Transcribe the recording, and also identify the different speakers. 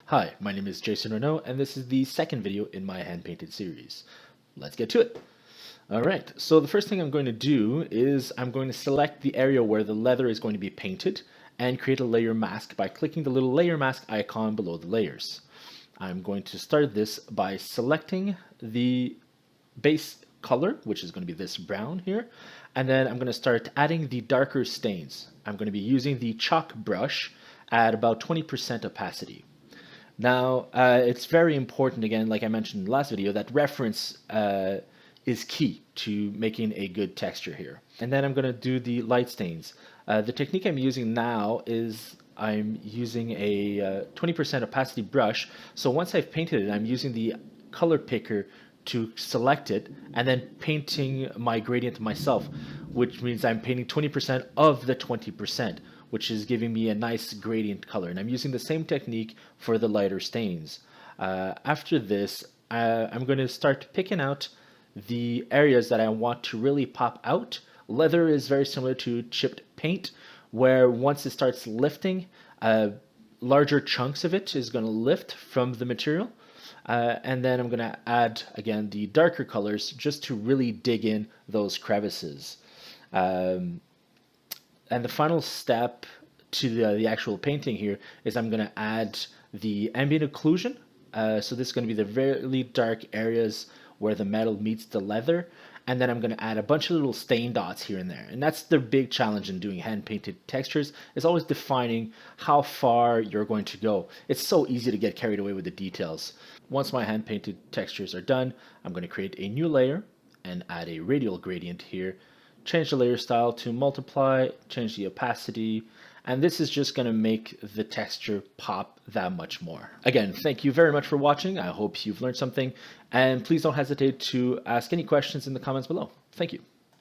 Speaker 1: Hi, my name is Jason Renaud, and this is the second video in my hand-painted series. Let's get to it. Alright, so the first thing I'm going to do is I'm going to select the area where the leather is going to be painted and create a layer mask by clicking the little layer mask icon below the layers. I'm going to start this by selecting the base color, which is going to be this brown here, and then I'm going to start adding the darker stains. I'm going to be using the chalk brush at about 20% opacity. Now, it's very important, again, like I mentioned in the last video, that reference is key to making a good texture here. And then I'm going to do the light stains. The technique I'm using now is I'm using a 20% opacity brush. So once I've painted it, I'm using the color picker to select it and then painting my gradient myself, which means I'm painting 20% of the 20%, which is giving me a nice gradient color. And I'm using the same technique for the lighter stains. After this, I'm going to start picking out the areas that I want to really pop out. Leather is very similar to chipped paint, where once it starts lifting, larger chunks of it is going to lift from the material. And then I'm going to add, again, the darker colors just to really dig in those crevices. And the final step to the actual painting here is I'm going to add the ambient occlusion. So this is going to be the really dark areas where the metal meets the leather. And then I'm going to add a bunch of little stain dots here and there. And that's the big challenge in doing hand-painted textures, is always defining how far you're going to go. It's so easy to get carried away with the details. Once my hand-painted textures are done, I'm going to create a new layer and add a radial gradient here. Change the layer style to multiply, change the opacity, and this is just going to make the texture pop that much more. Again, thank you very much for watching. I hope you've learned something, and please don't hesitate to ask any questions in the comments below. Thank you.